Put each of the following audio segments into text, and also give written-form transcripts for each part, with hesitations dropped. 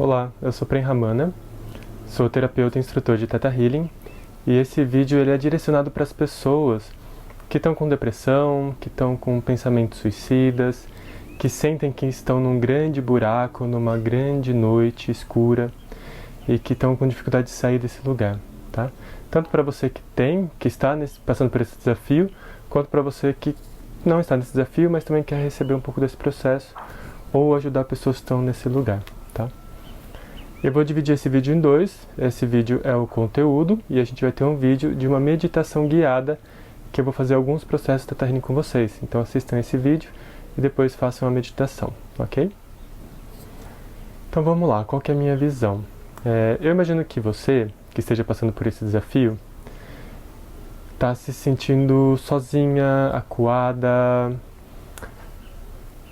Olá, eu sou Prem Ramana, sou terapeuta e instrutor de Theta Healing e esse vídeo ele é direcionado para as pessoas que estão com depressão, que estão com pensamentos suicidas, que sentem que estão num grande buraco, numa grande noite escura e que estão com dificuldade de sair desse lugar, tá? Tanto para você que está passando por esse desafio, quanto para você que não está nesse desafio, mas também quer receber um pouco desse processo ou ajudar pessoas que estão nesse lugar, tá? Eu vou dividir esse vídeo em dois. Esse vídeo é o conteúdo e a gente vai ter um vídeo de uma meditação guiada que eu vou fazer alguns processos Theta Healing com vocês. Então assistam esse vídeo e depois façam a meditação, ok? Então vamos lá, qual que é a minha visão? Eu imagino que você, que esteja passando por esse desafio, está se sentindo sozinha, acuada,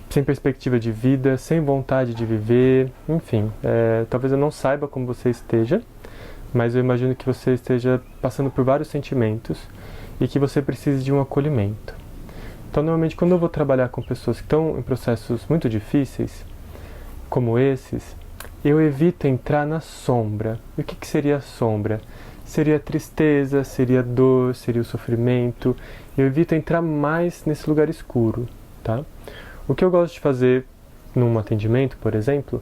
sem perspectiva de vida, sem vontade de viver, enfim. Talvez eu não saiba como você esteja, mas eu imagino que você esteja passando por vários sentimentos e que você precise de um acolhimento. Então, normalmente, quando eu vou trabalhar com pessoas que estão em processos muito difíceis, como esses, eu evito entrar na sombra. E o que seria a sombra? Seria a tristeza, seria a dor, seria o sofrimento. Eu evito entrar mais nesse lugar escuro, tá? O que eu gosto de fazer num atendimento, por exemplo,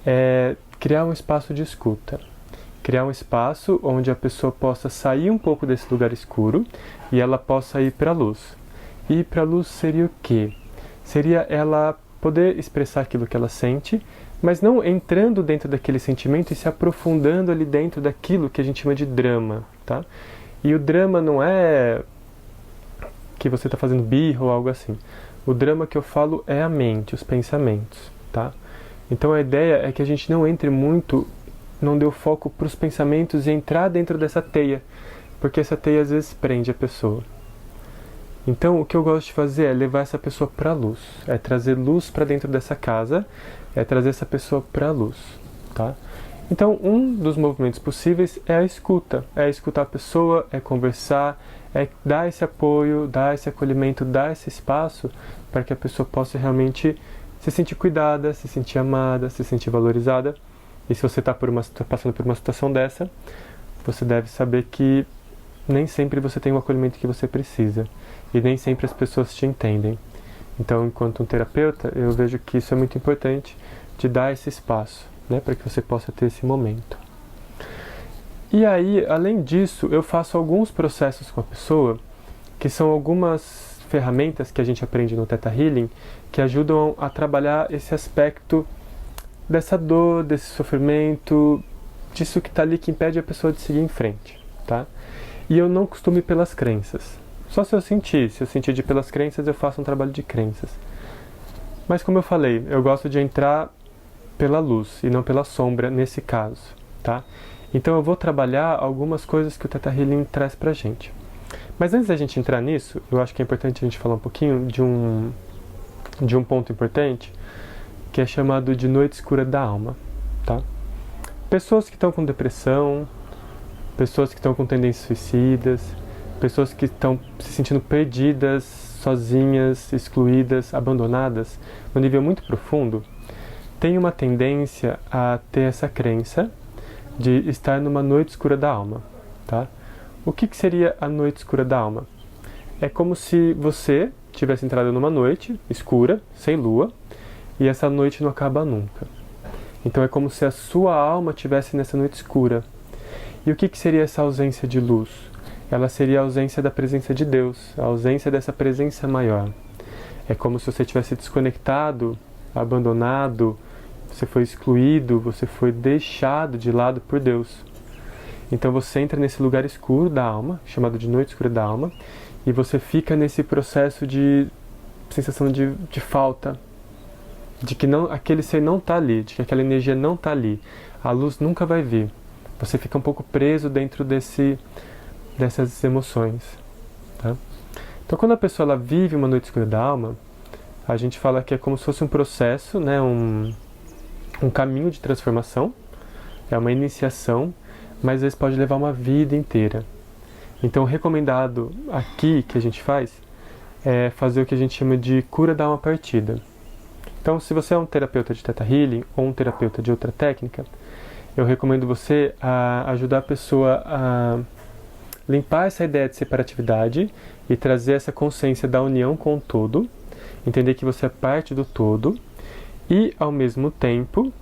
é criar um espaço de escuta. Criar um espaço onde a pessoa possa sair um pouco desse lugar escuro e ela possa ir para a luz. E ir para a luz seria o quê? Seria ela poder expressar aquilo que ela sente, mas não entrando dentro daquele sentimento e se aprofundando ali dentro daquilo que a gente chama de drama, tá? E o drama não é que você está fazendo birra ou algo assim. O drama que eu falo é a mente, os pensamentos, tá? Então a ideia é que a gente não entre muito, não dê o foco para os pensamentos e entrar dentro dessa teia, porque essa teia às vezes prende a pessoa. Então o que eu gosto de fazer é levar essa pessoa para a luz, é trazer luz para dentro dessa casa, é trazer essa pessoa para a luz, tá? Então um dos movimentos possíveis é escutar a pessoa, é conversar, é dar esse apoio, dar esse acolhimento, dar esse espaço para que a pessoa possa realmente se sentir cuidada, se sentir amada, se sentir valorizada. E se você está passando por uma situação dessa, você deve saber que nem sempre você tem o acolhimento que você precisa e nem sempre as pessoas te entendem. Então, enquanto um terapeuta, eu vejo que isso é muito importante, de dar esse espaço, né, para que você possa ter esse momento. E aí, além disso, eu faço alguns processos com a pessoa, que são algumas ferramentas que a gente aprende no Theta Healing, que ajudam a trabalhar esse aspecto dessa dor, desse sofrimento, disso que está ali que impede a pessoa de seguir em frente, tá? E eu não costumo ir pelas crenças. Só se eu sentir de ir pelas crenças, eu faço um trabalho de crenças. Mas como eu falei, eu gosto de entrar pela luz e não pela sombra nesse caso, tá? Então eu vou trabalhar algumas coisas que o Theta Healing traz pra gente. Mas antes da gente entrar nisso, eu acho que é importante a gente falar um pouquinho de um ponto importante, que é chamado de noite escura da alma, tá? Pessoas que estão com depressão, pessoas que estão com tendências suicidas, pessoas que estão se sentindo perdidas, sozinhas, excluídas, abandonadas, no nível muito profundo, tem uma tendência a ter essa crença de estar numa noite escura da alma, tá? O que seria a noite escura da alma? É como se você tivesse entrado numa noite escura, sem lua, e essa noite não acaba nunca. Então é como se a sua alma estivesse nessa noite escura. E o que seria essa ausência de luz? Ela seria a ausência da presença de Deus, a ausência dessa presença maior. É como se você tivesse desconectado, abandonado, você foi excluído, você foi deixado de lado por Deus. Então você entra nesse lugar escuro da alma, chamado de noite escura da alma, e você fica nesse processo de sensação de falta, de que não, aquele ser não está ali, de que aquela energia não está ali, a luz nunca vai vir. Você fica um pouco preso dentro dessas emoções, tá? Então quando a pessoa ela vive uma noite escura da alma, a gente fala que é como se fosse um processo, né, um caminho de transformação, é uma iniciação, mas às vezes pode levar uma vida inteira. Então o recomendado aqui que a gente faz é fazer o que a gente chama de cura da alma partida. Então, se você é um terapeuta de Theta Healing ou um terapeuta de outra técnica, eu recomendo você a ajudar a pessoa a limpar essa ideia de separatividade e trazer essa consciência da união com o todo, entender que você é parte do todo e, ao mesmo tempo,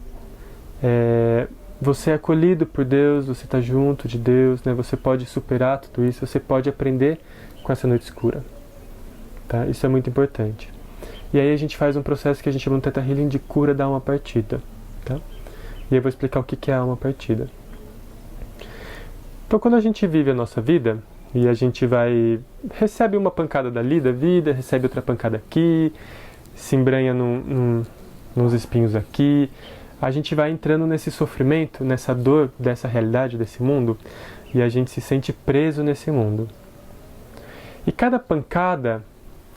você é acolhido por Deus, você está junto de Deus, né? Você pode superar tudo isso, você pode aprender com essa noite escura. Tá? Isso é muito importante. E aí a gente faz um processo que a gente chama de Theta Healing de cura da alma partida. Tá? E eu vou explicar o que é a alma partida. Então, quando a gente vive a nossa vida, e a gente recebe uma pancada dali da vida, recebe outra pancada aqui, se embranha nos espinhos aqui, a gente vai entrando nesse sofrimento, nessa dor dessa realidade, desse mundo, e a gente se sente preso nesse mundo. E cada pancada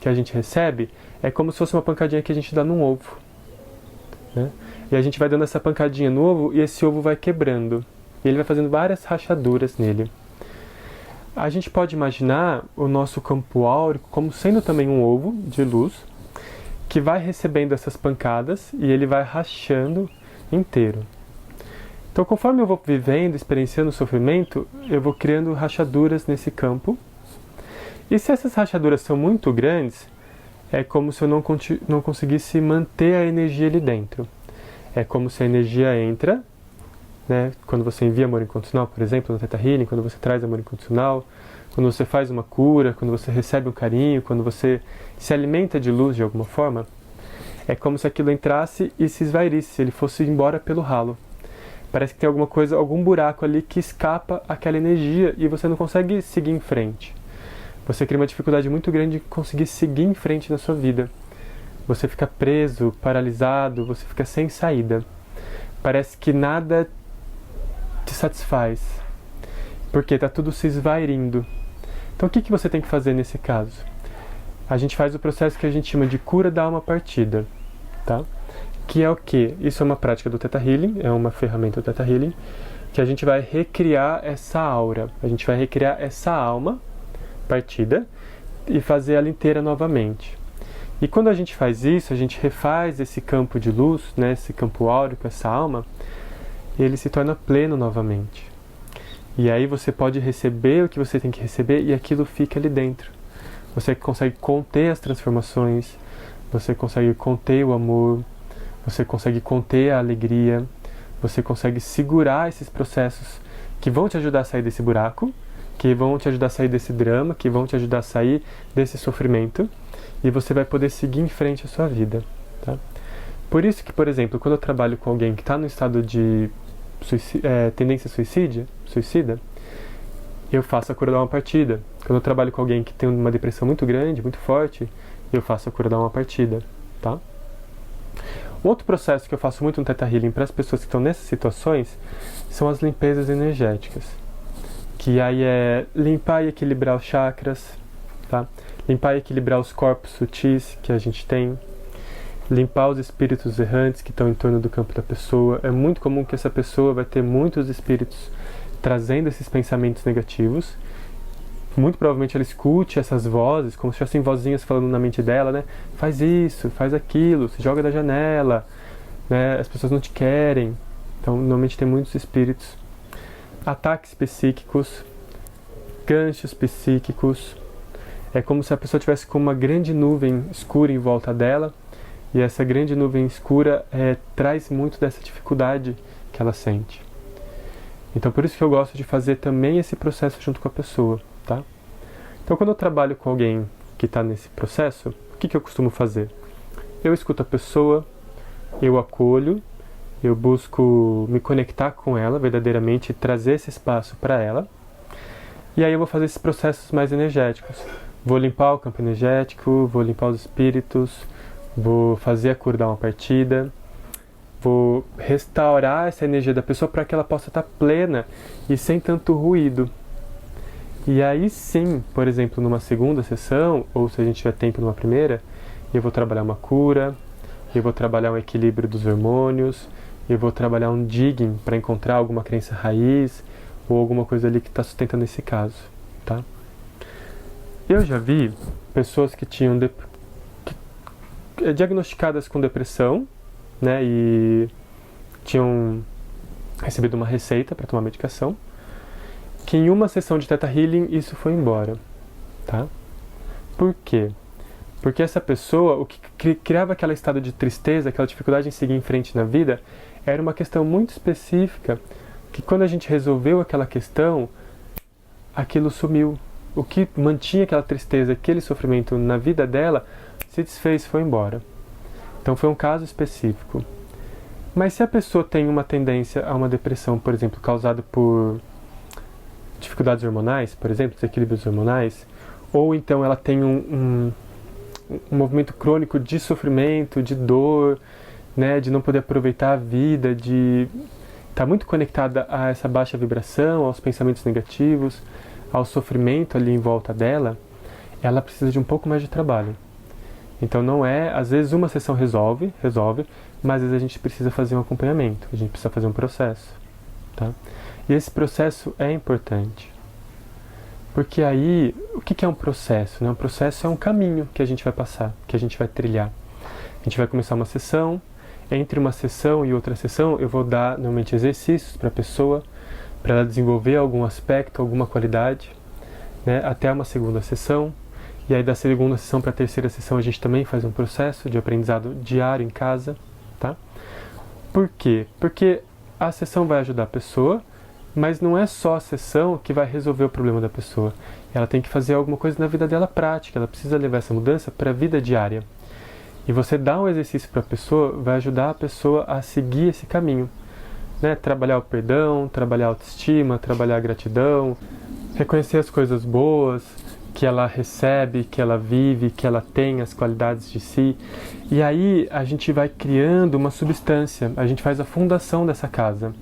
que a gente recebe é como se fosse uma pancadinha que a gente dá num ovo. Né? E a gente vai dando essa pancadinha no ovo e esse ovo vai quebrando. E ele vai fazendo várias rachaduras nele. A gente pode imaginar o nosso campo áurico como sendo também um ovo de luz que vai recebendo essas pancadas e ele vai rachando inteiro. Então, conforme eu vou vivendo, experienciando o sofrimento, eu vou criando rachaduras nesse campo. E se essas rachaduras são muito grandes, é como se eu não conseguisse manter a energia ali dentro. É como se a energia entra, né? Quando você envia amor incondicional, por exemplo, no Theta Healing, quando você traz amor incondicional, quando você faz uma cura, quando você recebe um carinho, quando você se alimenta de luz de alguma forma, é como se aquilo entrasse e se esvairisse, se ele fosse embora pelo ralo. Parece que tem alguma coisa, algum buraco ali que escapa aquela energia e você não consegue seguir em frente. Você cria uma dificuldade muito grande de conseguir seguir em frente na sua vida. Você fica preso, paralisado, você fica sem saída. Parece que nada te satisfaz, porque está tudo se esvairindo. Então o que você tem que fazer nesse caso? A gente faz o processo que a gente chama de cura da alma partida, tá? Que é o quê? Isso é uma prática do Theta Healing, é uma ferramenta do Theta Healing, que a gente vai recriar essa aura, a gente vai recriar essa alma partida e fazer ela inteira novamente. E quando a gente faz isso, a gente refaz esse campo de luz, né, esse campo áurico, essa alma, e ele se torna pleno novamente. E aí você pode receber o que você tem que receber e aquilo fica ali dentro. Você consegue conter as transformações, você consegue conter o amor, você consegue conter a alegria, você consegue segurar esses processos que vão te ajudar a sair desse buraco, que vão te ajudar a sair desse drama, que vão te ajudar a sair desse sofrimento, e você vai poder seguir em frente a sua vida. Tá? Por isso que, por exemplo, quando eu trabalho com alguém que está no estado de tendência suicida, eu faço a cura da alma partida. Quando eu trabalho com alguém que tem uma depressão muito grande, muito forte, eu faço a cura da alma partida. Tá? Outro processo que eu faço muito no Theta Healing para as pessoas que estão nessas situações são as limpezas energéticas. Que aí é limpar e equilibrar os chakras, tá? Limpar e equilibrar os corpos sutis que a gente tem, limpar os espíritos errantes que estão em torno do campo da pessoa. É muito comum que essa pessoa vai ter muitos espíritos trazendo esses pensamentos negativos. Muito provavelmente ela escute essas vozes, como se fossem vozinhas falando na mente dela, né? Faz isso, faz aquilo, se joga da janela, né? As pessoas não te querem. Então, normalmente tem muitos espíritos. Ataques psíquicos, ganchos psíquicos. É como se a pessoa tivesse com uma grande nuvem escura em volta dela, e essa grande nuvem escura traz muito dessa dificuldade que ela sente. Então, por isso que eu gosto de fazer também esse processo junto com a pessoa, tá? Então, quando eu trabalho com alguém que está nesse processo, o que eu costumo fazer? Eu escuto a pessoa, eu acolho, eu busco me conectar com ela verdadeiramente, trazer esse espaço para ela. E aí eu vou fazer esses processos mais energéticos. Vou limpar o campo energético, vou limpar os espíritos, vou fazer a cura da alma partida, vou restaurar essa energia da pessoa para que ela possa estar plena e sem tanto ruído. E aí sim, por exemplo, numa segunda sessão, ou se a gente tiver tempo numa primeira, eu vou trabalhar uma cura, eu vou trabalhar um equilíbrio dos hormônios, eu vou trabalhar um digging para encontrar alguma crença raiz ou alguma coisa ali que está sustentando esse caso, tá? Eu já vi pessoas que tinham diagnosticadas com depressão, né, e tinham recebido uma receita para tomar medicação, que em uma sessão de Theta Healing isso foi embora, tá? Por quê? Porque essa pessoa, o que criava aquele estado de tristeza, aquela dificuldade em seguir em frente na vida, era uma questão muito específica, que quando a gente resolveu aquela questão, aquilo sumiu. O que mantinha aquela tristeza, aquele sofrimento na vida dela, se desfez, foi embora. Então foi um caso específico. Mas se a pessoa tem uma tendência a uma depressão, por exemplo, causada por dificuldades hormonais, por exemplo, desequilíbrios hormonais, ou então ela tem um movimento crônico de sofrimento, de dor, né, de não poder aproveitar a vida, de estar muito conectada a essa baixa vibração, aos pensamentos negativos, ao sofrimento ali em volta dela, ela precisa de um pouco mais de trabalho. Então não é, às vezes uma sessão resolve, mas às vezes a gente precisa fazer um acompanhamento, a gente precisa fazer um processo, tá? E esse processo é importante. Porque aí, o que é um processo? Um processo é um caminho que a gente vai passar, que a gente vai trilhar. A gente vai começar uma sessão, entre uma sessão e outra sessão eu vou dar normalmente exercícios para a pessoa, para ela desenvolver algum aspecto, alguma qualidade, né, até uma segunda sessão. E aí da segunda sessão para a terceira sessão a gente também faz um processo de aprendizado diário em casa, tá? Por quê? Porque a sessão vai ajudar a pessoa, mas não é só a sessão que vai resolver o problema da pessoa. Ela tem que fazer alguma coisa na vida dela prática, ela precisa levar essa mudança para a vida diária. E você dar um exercício para a pessoa vai ajudar a pessoa a seguir esse caminho, né? Trabalhar o perdão, trabalhar a autoestima, trabalhar a gratidão, reconhecer as coisas boas que ela recebe, que ela vive, que ela tem, as qualidades de si. E aí a gente vai criando uma substância, a gente faz a fundação dessa casa.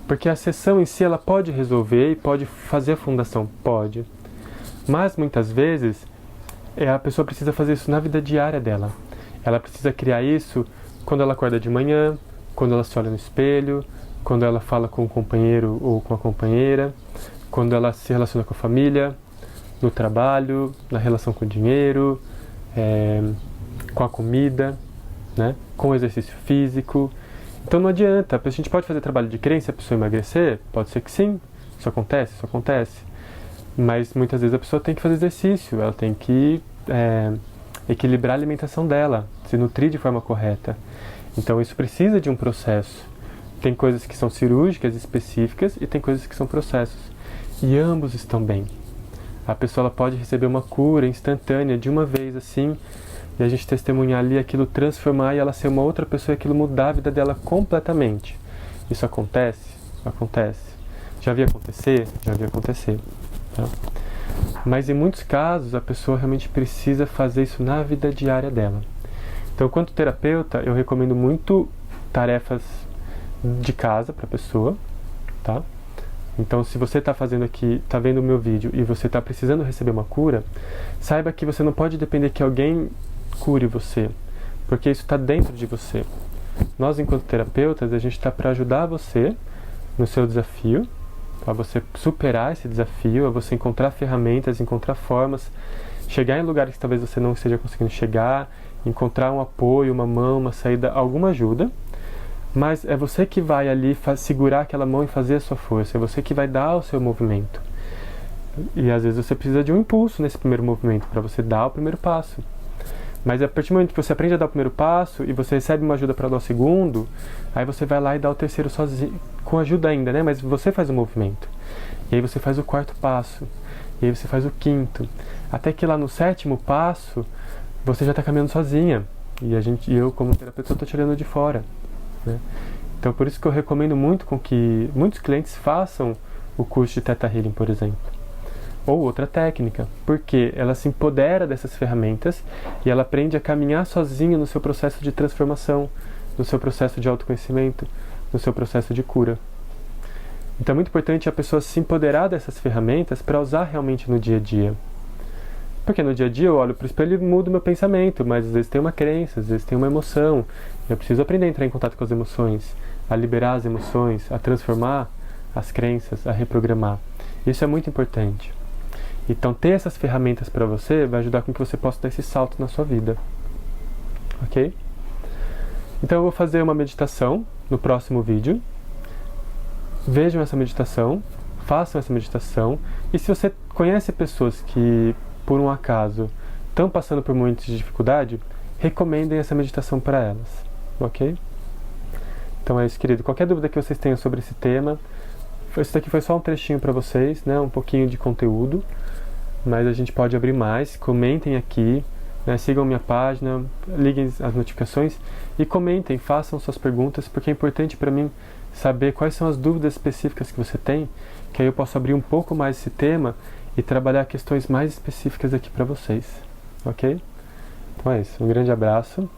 Porque a sessão em si ela pode resolver e pode fazer a fundação, pode. Mas muitas vezes a pessoa precisa fazer isso na vida diária dela. Ela precisa criar isso quando ela acorda de manhã, quando ela se olha no espelho, quando ela fala com o companheiro ou com a companheira, quando ela se relaciona com a família, no trabalho, na relação com o dinheiro, com a comida, né? Com o exercício físico. Então não adianta, a gente pode fazer trabalho de crença e a pessoa emagrecer? Pode ser que sim, isso acontece. Mas muitas vezes a pessoa tem que fazer exercício, ela tem que equilibrar a alimentação dela, se nutrir de forma correta. Então isso precisa de um processo. Tem coisas que são cirúrgicas específicas e tem coisas que são processos. E ambos estão bem. A pessoa ela pode receber uma cura instantânea de uma vez assim, e a gente testemunhar ali aquilo transformar e ela ser uma outra pessoa e aquilo mudar a vida dela completamente. Isso acontece? Acontece. Já vi acontecer? Já vi acontecer. Tá? Mas em muitos casos a pessoa realmente precisa fazer isso na vida diária dela. Então, quanto terapeuta, eu recomendo muito tarefas de casa para a pessoa, tá? Então, se você está fazendo aqui, está vendo o meu vídeo e você está precisando receber uma cura, saiba que você não pode depender que alguém cure você, porque isso está dentro de você. Nós, enquanto terapeutas, a gente está para ajudar você no seu desafio, para você superar esse desafio, a você encontrar ferramentas, encontrar formas, chegar em lugares que talvez você não esteja conseguindo chegar, encontrar um apoio, uma mão, uma saída, alguma ajuda. Mas é você que vai ali segurar aquela mão e fazer a sua força, é você que vai dar o seu movimento. E às vezes você precisa de um impulso nesse primeiro movimento, para você dar o primeiro passo. Mas a partir do momento que você aprende a dar o primeiro passo e você recebe uma ajuda para dar o segundo, aí você vai lá e dá o terceiro sozinho, com ajuda ainda, né? Mas você faz o movimento. E aí você faz o quarto passo, e aí você faz o quinto. Até que lá no sétimo passo, você já está caminhando sozinha. E eu como terapeuta, estou te olhando de fora. Né? Então por isso que eu recomendo muito com que muitos clientes façam o curso de Theta Healing, por exemplo, ou outra técnica, porque ela se empodera dessas ferramentas e ela aprende a caminhar sozinha no seu processo de transformação, no seu processo de autoconhecimento, no seu processo de cura. Então é muito importante a pessoa se empoderar dessas ferramentas para usar realmente no dia a dia. Porque no dia a dia eu olho para o espelho e mudo meu pensamento, mas às vezes tem uma crença, às vezes tem uma emoção. Eu preciso aprender a entrar em contato com as emoções, a liberar as emoções, a transformar as crenças, a reprogramar. Isso é muito importante. Então ter essas ferramentas para você vai ajudar com que você possa dar esse salto na sua vida. ok? Então eu vou fazer uma meditação no próximo vídeo. Vejam essa meditação, façam essa meditação, e se você conhece pessoas que, por um acaso, estão passando por momentos de dificuldade, recomendem essa meditação para elas, ok? Então é isso, querido. Qualquer dúvida que vocês tenham sobre esse tema, isso daqui foi só um trechinho para vocês, né? Um pouquinho de conteúdo, mas a gente pode abrir mais. Comentem aqui, né? Sigam minha página, liguem as notificações e comentem, façam suas perguntas, porque é importante para mim saber quais são as dúvidas específicas que você tem, que aí eu posso abrir um pouco mais esse tema e trabalhar questões mais específicas aqui para vocês, ok? Então é isso, um grande abraço